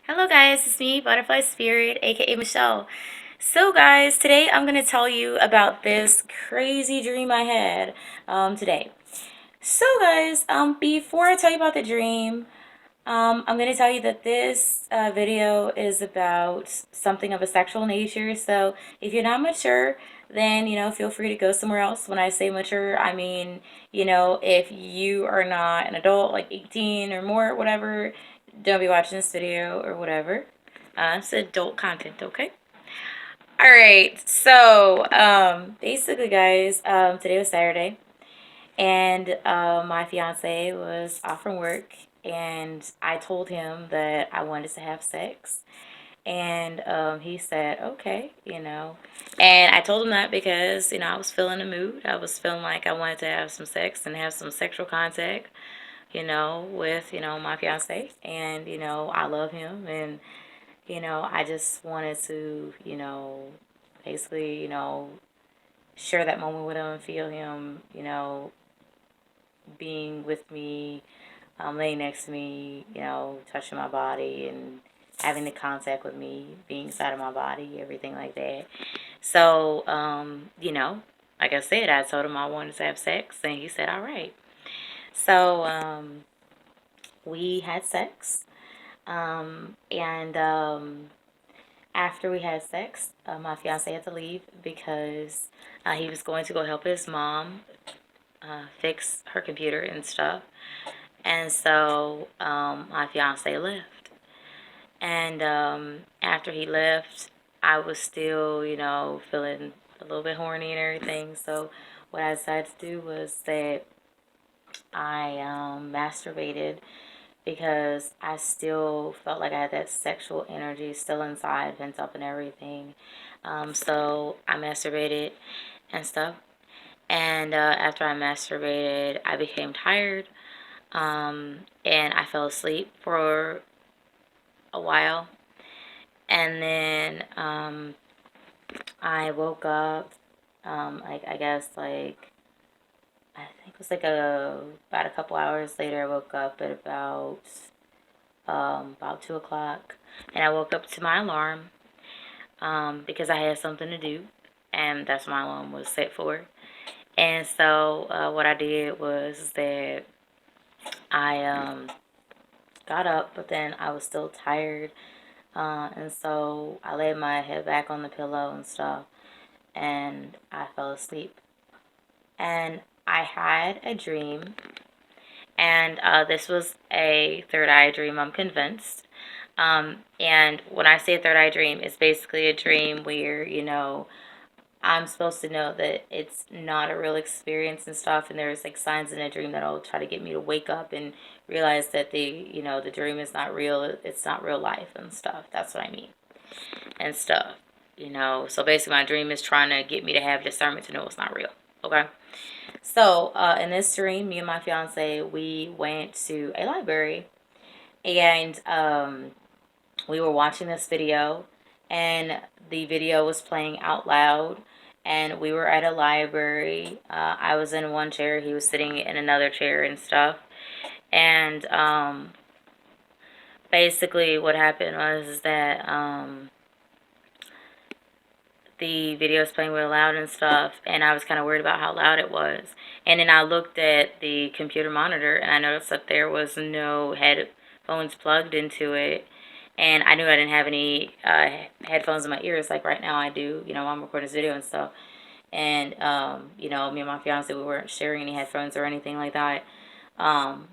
Hello guys, it's me, Butterfly Spirit, aka Michelle. So guys, today I'm going to tell you about this crazy dream I had today. So guys, before I tell you about the dream, I'm going to tell you that this video is about something of a sexual nature. So if you're not mature, then, feel free to go somewhere else. When I say mature, I mean, if you are not an adult, like 18 or more, whatever, don't be watching this video or whatever. It's adult content, okay? All right. So, basically, guys, today was Saturday, and my fiance was off from work, and I told him that I wanted to have sex. And he said, okay, And I told him that because, I was feeling the mood. I was feeling like I wanted to have some sex and have some sexual contact, with, my fiance. And, I love him. And, I just wanted to, basically, share that moment with him and feel him, being with me, laying next to me, touching my body and having the contact with me, being inside of my body, everything like that. So, like I said, I told him I wanted to have sex, and he said, all right. So, we had sex, and after we had sex, my fiance had to leave because he was going to go help his mom fix her computer and stuff. And so my fiance left. And after he left, I was still, feeling a little bit horny and everything. So what I decided to do was that I masturbated because I still felt like I had that sexual energy still inside, pent up and everything. So I masturbated and stuff. And after I masturbated, I became tired, and I fell asleep for a while. And then I woke up, I guess, I think it was about a couple hours later. I woke up at about 2 o'clock, and I woke up to my alarm because I had something to do, and that's what my alarm was set for. And so what I did was that I got up, but then I was still tired, and so I laid my head back on the pillow and stuff, and I fell asleep. And I had a dream, and this was a third eye dream, I'm convinced. And when I say third eye dream, it's basically a dream where, I'm supposed to know that it's not a real experience and stuff, and there's like signs in a dream that'll try to get me to wake up and realize that the dream is not real, it's not real life and stuff. That's what I mean. And stuff. So basically my dream is trying to get me to have discernment to know it's not real. Okay. So in this dream, me and my fiance, we went to a library, and we were watching this video, and the video was playing out loud, and we were at a library. I was in one chair, he was sitting in another chair and stuff. And basically what happened was that the video was playing real loud and stuff, and I was kind of worried about how loud it was. And then I looked at the computer monitor, and I noticed that there was no headphones plugged into it. And I knew I didn't have any headphones in my ears like right now I do. I'm recording this video and stuff. And, me and my fiance, we weren't sharing any headphones or anything like that. Um,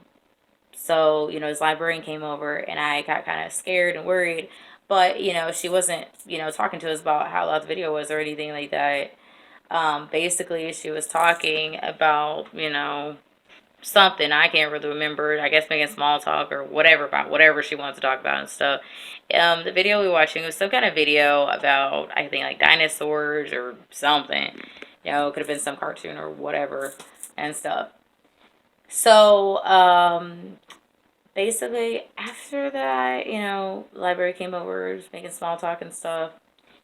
so, this librarian came over, and I got kind of scared and worried. But, she wasn't, talking to us about how loud the video was or anything like that. Basically, she was talking about, something. I can't really remember. I guess making small talk or whatever about whatever she wants to talk about and stuff. The video we were watching was some kind of video about, I think, like dinosaurs or something. It could have been some cartoon or whatever and stuff. So, basically, after that, the library came over, just making small talk and stuff.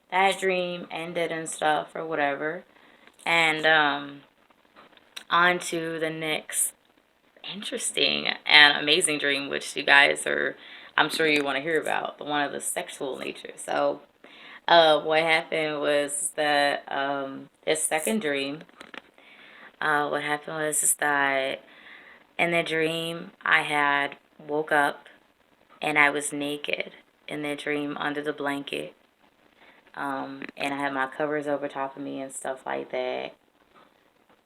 That dream ended and stuff or whatever. And, on to the next interesting and amazing dream, which you guys are I'm sure you want to hear about, the one of the sexual nature. So, what happened was that this second dream, what happened was is that in the dream I had woke up and I was naked in the dream under the blanket. And I had my covers over top of me and stuff like that.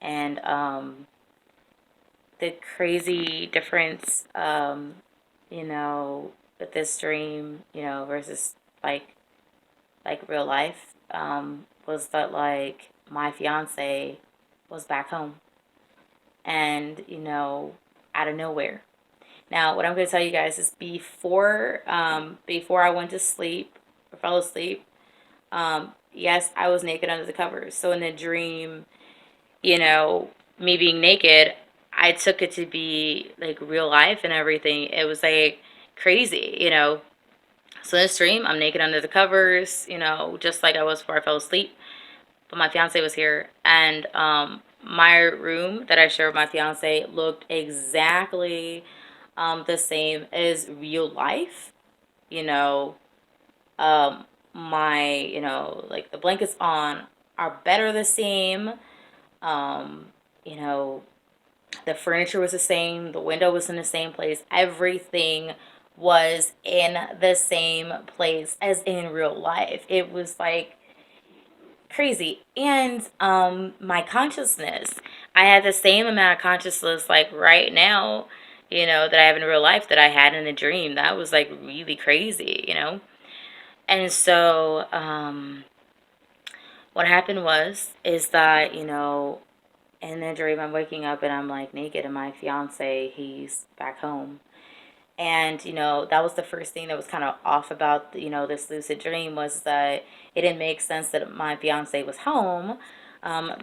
And the crazy difference, with this dream, versus like real life, was that like my fiance was back home, and out of nowhere. Now, what I'm going to tell you guys is before I went to sleep or fell asleep, yes, I was naked under the covers. So in the dream, you know, me being naked, I took it to be like real life and everything. It was like crazy. So in this dream, I'm naked under the covers, just like I was before I fell asleep. But my fiance was here, and my room that I shared with my fiance looked exactly the same as real life. You know, my, like the blankets on our bed are the same. Um, you know, the furniture was the same, the window was in the same place, everything was in the same place as in real life. It was like crazy. And my consciousness, I had the same amount of consciousness like right now, that I have in real life that I had in a dream. That was like really crazy. And so what happened was is that, in the dream I'm waking up and I'm like naked, and my fiance, he's back home. And, that was the first thing that was kind of off about, this lucid dream, was that it didn't make sense that my fiance was home,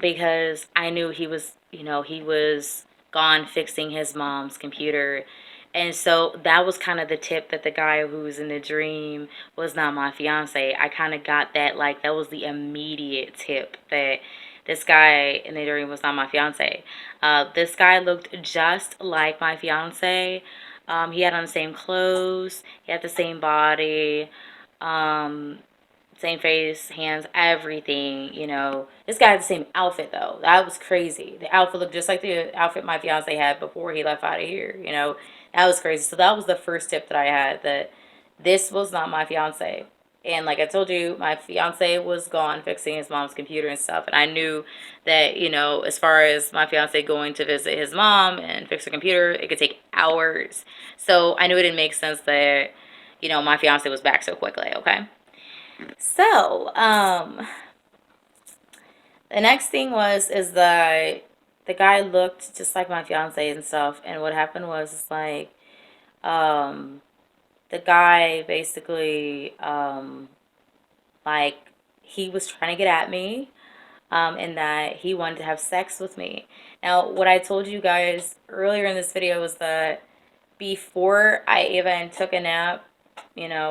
because I knew he was gone fixing his mom's computer. And so that was kind of the tip that the guy who was in the dream was not my fiance. I kind of got that, like, that was the immediate tip that this guy in the dream was not my fiance. This guy looked just like my fiance. He had on the same clothes. He had the same body. Um, Same face, hands, everything. This guy had the same outfit though. That was crazy. The outfit looked just like the outfit my fiance had before he left out of here. That was crazy. So that was the first tip that I had, that this was not my fiance. And like I told you, my fiance was gone fixing his mom's computer and stuff. And I knew that, as far as my fiance going to visit his mom and fix her computer, it could take hours. So I knew it didn't make sense that, my fiance was back so quickly, okay? So, the next thing is that the guy looked just like my fiance and stuff, and what happened was like, um, the guy basically, like, he was trying to get at me, and that he wanted to have sex with me. Now, what I told you guys earlier in this video was that before I even took a nap,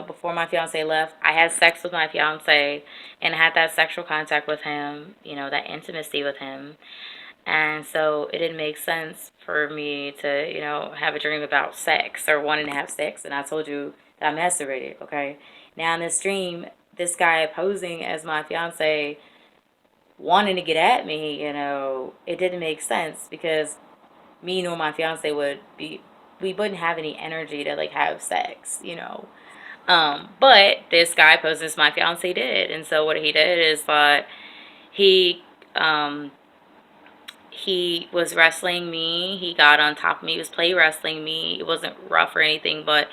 before my fiance left, I had sex with my fiance and had that sexual contact with him, that intimacy with him. And so it didn't make sense for me to, have a dream about sex or wanting to have sex. And I told you that I masturbated, okay? Now in this dream, this guy posing as my fiance wanting to get at me, it didn't make sense, because me nor my fiance we wouldn't have any energy to like have sex. But this guy posed as my fiance did. And so what he did is that he um he was wrestling me. He got on top of me. He was play wrestling me. It wasn't rough or anything, but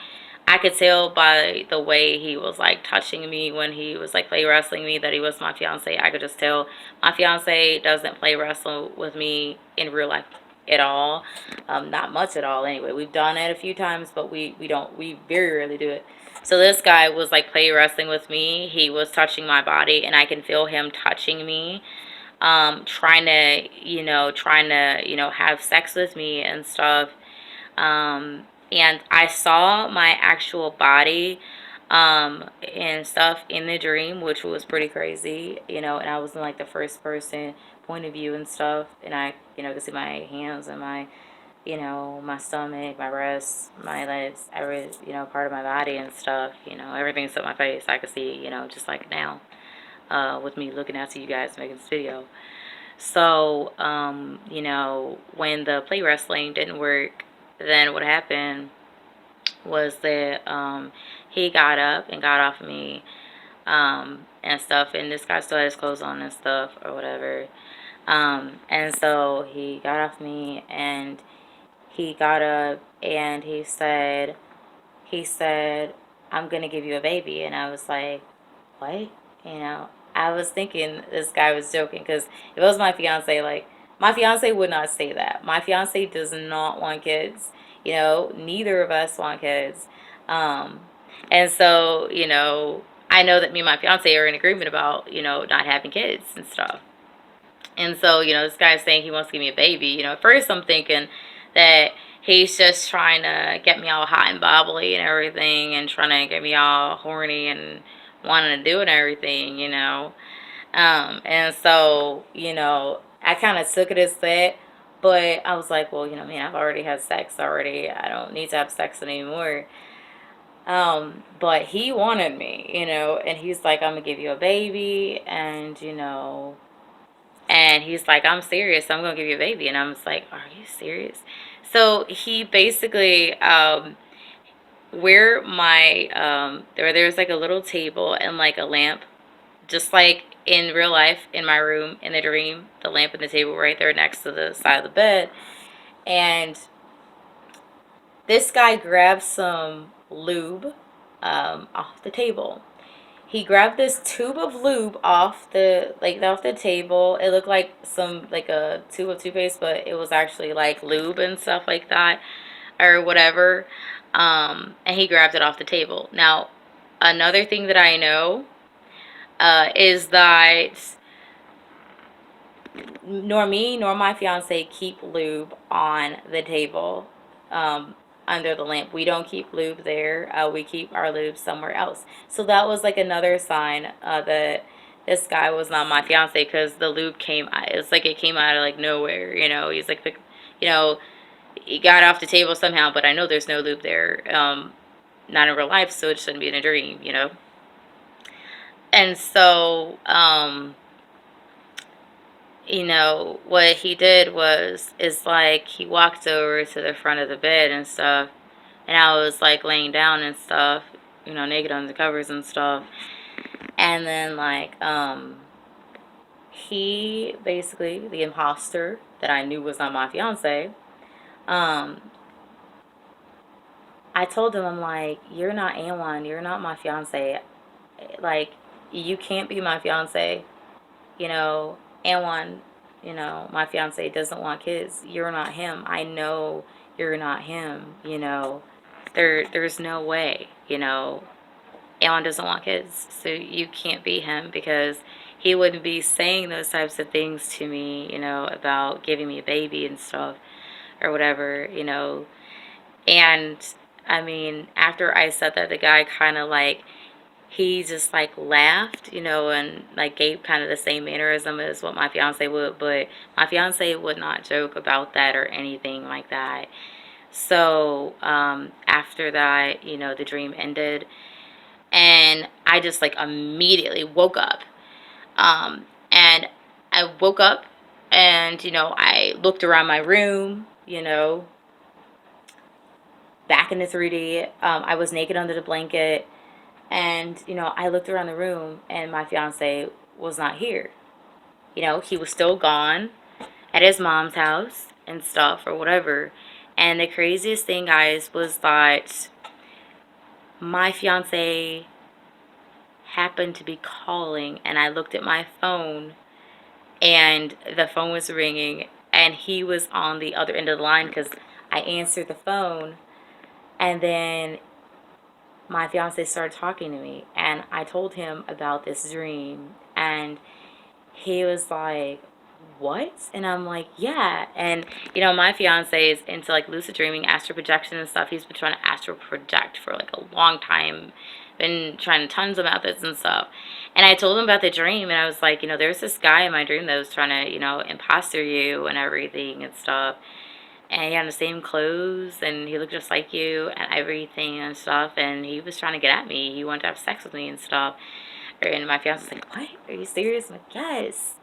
I could tell by the way he was like touching me when he was like play wrestling me that he was my fiance. I could just tell my fiance doesn't play wrestle with me in real life at all. Not much at all anyway. We've done it a few times, but we very rarely do it. So this guy was like play wrestling with me. He was touching my body, and I can feel him touching me, trying to have sex with me and stuff. And I saw my actual body, and stuff in the dream, which was pretty crazy. And I was in like the first person point of view and stuff, and I could see my hands and my you know, my stomach, my breasts, my legs, every, you know, part of my body and stuff, you know, everything except my face. I could see, you know, just like now, with me looking out to you guys making this video. So, you know, when the play wrestling didn't work, then what happened was that he got up and got off of me, and stuff, and this guy still had his clothes on and stuff or whatever. And so he got off me, and he got up and he said, I'm gonna give you a baby. And I was like, what? You know, I was thinking this guy was joking, because if it was my fiance, like, my fiance would not say that. My fiance does not want kids. You know, neither of us want kids. Um, and so, you know, I know that me and my fiance are in agreement about, you know, not having kids and stuff. And so, you know, this guy's saying he wants to give me a baby. You know, at first I'm thinking that he's just trying to get me all hot and bubbly and everything, and trying to get me all horny and wanting to do it and everything, you know. And so, you know, I kind of took it as that. But I was like, well, you know, man, I've already had sex already. I don't need to have sex anymore. But he wanted me, you know, and he's like, I'm gonna give you a baby, and, you know, and he's like, I'm serious. I'm going to give you a baby. And I'm just like, are you serious? So he basically, where my, there's like a little table and like a lamp, just like in real life in my room in the dream, the lamp and the table right there next to the side of the bed. And this guy grabbed some lube, off the table. He grabbed this tube of lube off the table. It looked like some, like a tube of toothpaste, but it was actually like lube and stuff like that, or whatever. And he grabbed it off the table. Now, another thing that I know, is that nor me nor my fiance keep lube on the table, um, under the lamp. We don't keep lube there. We keep our lube somewhere else. So that was like another sign, that this guy was not my fiance, because the lube came. It's like it came out of like nowhere. You know, he's like, you know, he got off the table somehow, but I know there's no lube there. Not in real life, so it shouldn't be in a dream. You know, and so, you know, what he did is like he walked over to the front of the bed and stuff, and I was like laying down and stuff, you know, naked under the covers and stuff. And then like, he basically, the imposter that I knew was not my fiance, um, I told him, I'm like, you're not Anwan, you're not my fiance. Like, you can't be my fiance. You know, Anwan, you know, my fiance doesn't want kids. You're not him. I know you're not him, you know. There's no way, you know. Alan doesn't want kids, so you can't be him, because he wouldn't be saying those types of things to me, you know, about giving me a baby and stuff or whatever, you know. And I mean, after I said that, the guy kind of like, he just like laughed, you know, and like gave kind of the same mannerism as what my fiance would, but my fiance would not joke about that or anything like that. So, after that, you know, the dream ended, and I just like immediately woke up. And I woke up, and, you know, I looked around my room, you know, back in the 3D. I was naked under the blanket, and, you know, I looked around the room, and my fiance was not here. You know, he was still gone at his mom's house and stuff or whatever. And the craziest thing, guys, was that my fiance happened to be calling, and I looked at my phone, and the phone was ringing, and he was on the other end of the line, because I answered the phone, and then my fiance started talking to me, and I told him about this dream, and he was like, what? And I'm like, yeah. And, you know, my fiance is into like lucid dreaming, astral projection and stuff. He's been trying to astral project for like a long time, been trying tons of methods and stuff. And I told him about the dream, and I was like, you know, there's this guy in my dream that was trying to, you know, imposter you and everything and stuff. and he had the same clothes, and he looked just like you and everything and stuff, and he was trying to get at me. He wanted to have sex with me and stuff. And my fiance was like, "What? Are you serious?" I'm like, "Yes."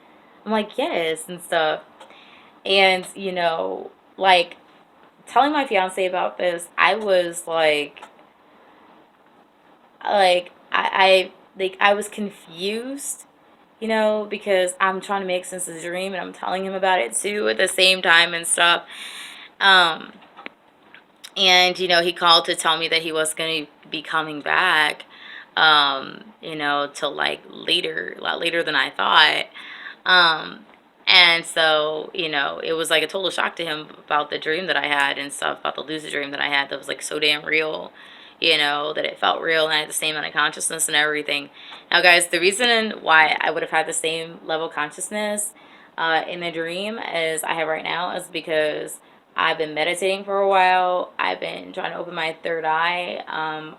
I'm like, "Yes," and stuff. And, like, telling my fiance about this, I was I was confused, because I'm trying to make sense of the dream and I'm telling him about it too at the same time and stuff. Um, and he called to tell me that he was going to be coming back, till like later, a lot later than I thought. Um, and so, it was like a total shock to him about the dream that I had and stuff, about the lucid dream that I had that was like so damn real, that it felt real and I had the same amount of consciousness and everything. Now, guys, the reason why I would have had the same level of consciousness in the dream as I have right now is because I've been meditating for a while. I've been trying to open my third eye.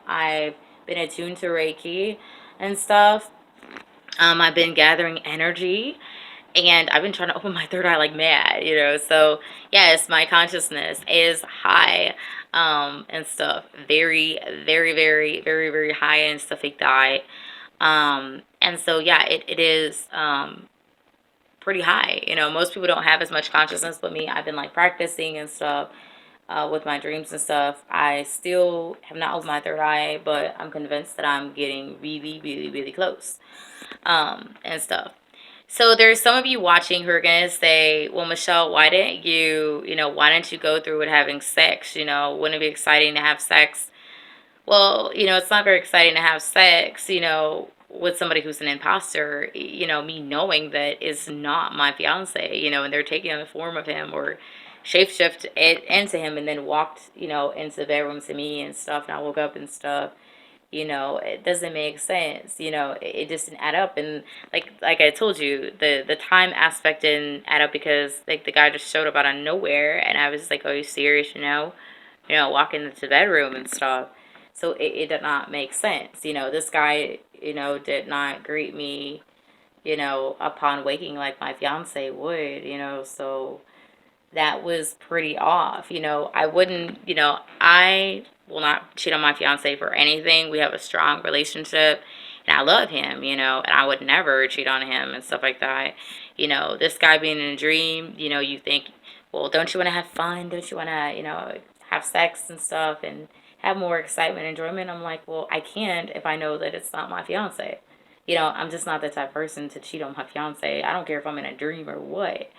I've been attuned to Reiki and stuff. I've been gathering energy and I've been trying to open my third eye like mad, So, yes, my consciousness is high, and stuff. Very, very, very, very, very high and stuff like that. And so, yeah, it is pretty high. Most people don't have as much consciousness, but me, I've been like practicing and stuff. With my dreams and stuff, I still have not opened my third eye, but I'm convinced that I'm getting really, really, really close, and stuff. So there's some of you watching who are gonna say, "Well, Michelle, why didn't you go through with having sex? Wouldn't it be exciting to have sex?" Well, it's not very exciting to have sex, with somebody who's an imposter. Me knowing that is not my fiance, and they're taking on the form of him or shapeshift it into him, and then walked, into the bedroom to me and stuff, and I woke up and stuff. It doesn't make sense. It just didn't add up. And like I told you, the time aspect didn't add up because like the guy just showed up out of nowhere, and I was just like, "Oh, you serious?" Walking into the bedroom and stuff. So it did not make sense. This guy, did not greet me, upon waking like my fiance would. So that was pretty off. I wouldn't, I will not cheat on my fiance for anything. We have a strong relationship and I love him, and I would never cheat on him and stuff like that. This guy being in a dream, you think, well, don't you want to have fun? Don't you want to, have sex and stuff and have more excitement and enjoyment? I'm like, well, I can't if I know that it's not my fiance. I'm just not the type of person to cheat on my fiance. I don't care if I'm in a dream or what.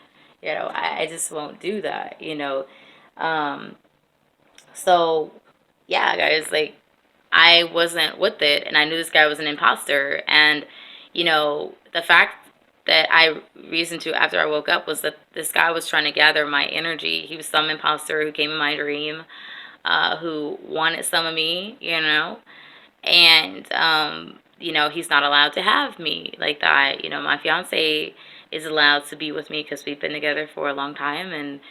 I just won't do that, Um, so, yeah, guys, like, I wasn't with it, and I knew this guy was an imposter. And, the fact that I reasoned to after I woke up was that this guy was trying to gather my energy. He was some imposter who came in my dream, who wanted some of me, and he's not allowed to have me like that. My fiance is allowed to be with me because we've been together for a long time and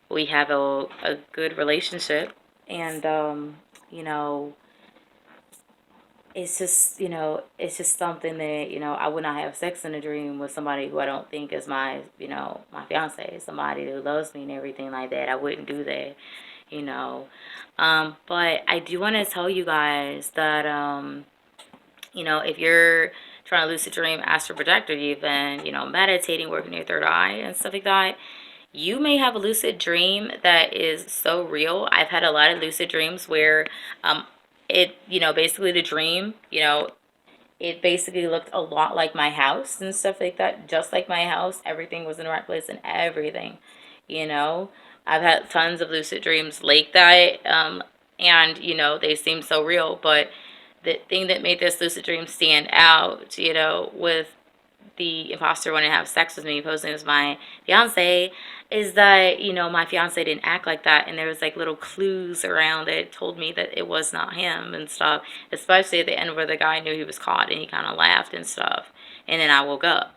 we have a good relationship. And you know it's just something that I would not have sex in a dream with somebody who I don't think is my fiance, somebody who loves me and everything like that. I wouldn't do that. you know but I do want to tell you guys that if you're trying to lucid dream, astral project, or you've been, meditating, working your third eye and stuff like that, you may have a lucid dream that is so real. I've had a lot of lucid dreams where basically the dream, it basically looked a lot like my house and stuff like that, just like my house. Everything was in the right place and everything, you know. I've had tons of lucid dreams like that, and, they seem so real. But the thing that made this lucid dream stand out, with the imposter wanting to have sex with me, posing as my fiance, is that, my fiance didn't act like that. And there was like little clues around that told me that it was not him and stuff, especially at the end where the guy knew he was caught and he kind of laughed and stuff. And then I woke up.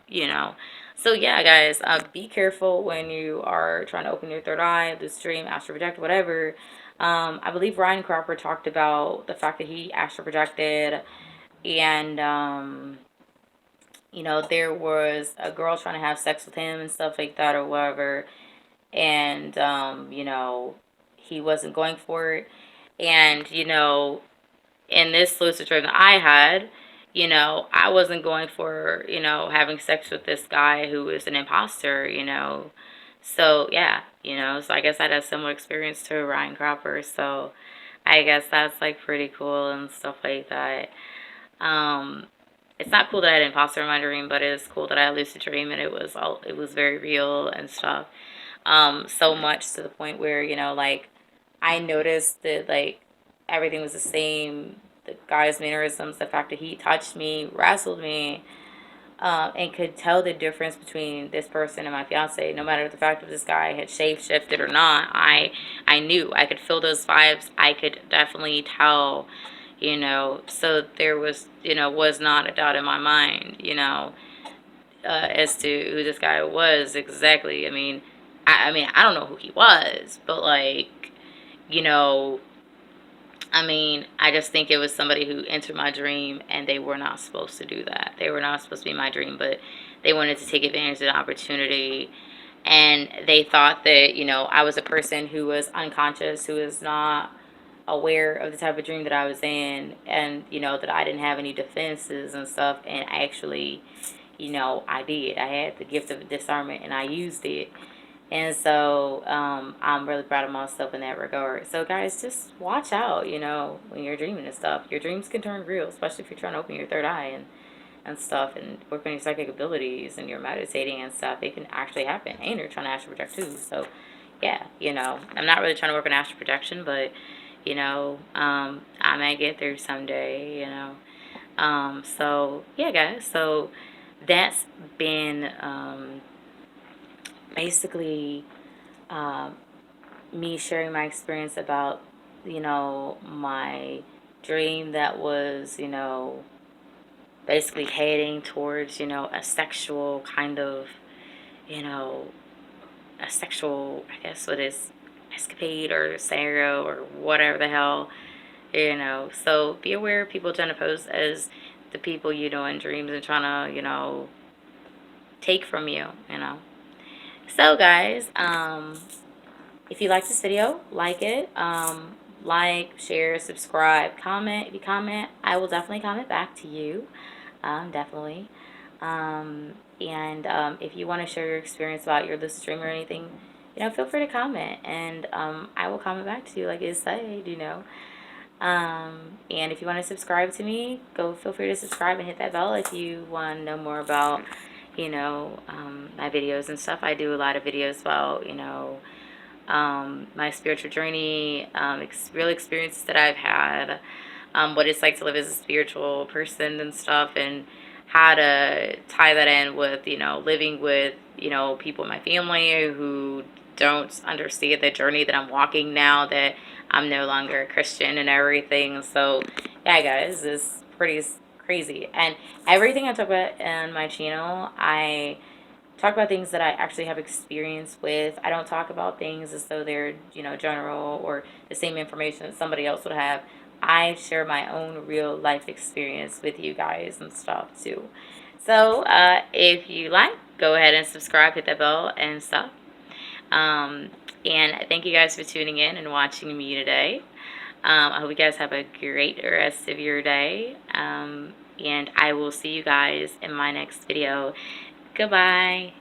So yeah, guys, be careful when you are trying to open your third eye, lucid dream, astral project, whatever. I believe Ryan Cropper talked about the fact that he astral projected, and there was a girl trying to have sex with him and stuff like that or whatever. and he wasn't going for it. And in this lucid dream that I had, I wasn't going for, having sex with this guy who is an imposter. So, yeah, so I guess I had a similar experience to Ryan Cropper. So, I guess that's like pretty cool and stuff like that. Um, it's not cool that I had an imposter in my dream, but it is cool that I had a lucid dream and it was very real and stuff. So much to the point where, like I noticed that like everything was the same. The guy's mannerisms, the fact that he touched me, wrestled me, and could tell the difference between this person and my fiance. No matter the fact that this guy had shape shifted or not, I knew I could feel those vibes. I could definitely tell, So there was not a doubt in my mind, as to who this guy was exactly. I mean, I don't know who he was, but like, you know, I just think it was somebody who entered my dream and they were not supposed to do that. They were not supposed to be in my dream, but they wanted to take advantage of the opportunity. And they thought that, I was a person who was unconscious, who was not aware of the type of dream that I was in, and, that I didn't have any defenses and stuff. And actually, I did. I had the gift of discernment and I used it. And so I'm really proud of myself in that regard. So, guys, just watch out, when you're dreaming and stuff. Your dreams can turn real, especially if you're trying to open your third eye and stuff and work on your psychic abilities and you're meditating and stuff. It can actually happen. And you're trying to astral project too. So, yeah, I'm not really trying to work on astral projection, but, I might get there someday, So, yeah, guys. So, that's been basically um, me sharing my experience about, my dream that was, basically heading towards, a sexual kind of, you know, a sexual, I guess what is escapade or scenario or whatever the hell, So be aware of people trying to pose as the people you know in dreams and trying to, take from you. So guys, if you like this video, like it. Like, share, subscribe, comment. If you comment, I will definitely comment back to you. Definitely. And if you want to share your experience about your lucid dream or anything, feel free to comment. And I will comment back to you like it said. And if you want to subscribe to me, feel free to subscribe and hit that bell if you want to know more about, my videos and stuff. I do a lot of videos about, my spiritual journey, real experiences that I've had, what it's like to live as a spiritual person and stuff, and how to tie that in with, living with, people in my family who don't understand the journey that I'm walking now that I'm no longer a Christian and everything. So, yeah, guys, it's pretty crazy. And everything I talk about on my channel, I talk about things that I actually have experience with. I don't talk about things as though they're, general or the same information that somebody else would have. I share my own real life experience with you guys and stuff too. So, if you like, go ahead and subscribe, hit that bell and stuff. And thank you guys for tuning in and watching me today. I hope you guys have a great rest of your day. And I will see you guys in my next video. Goodbye.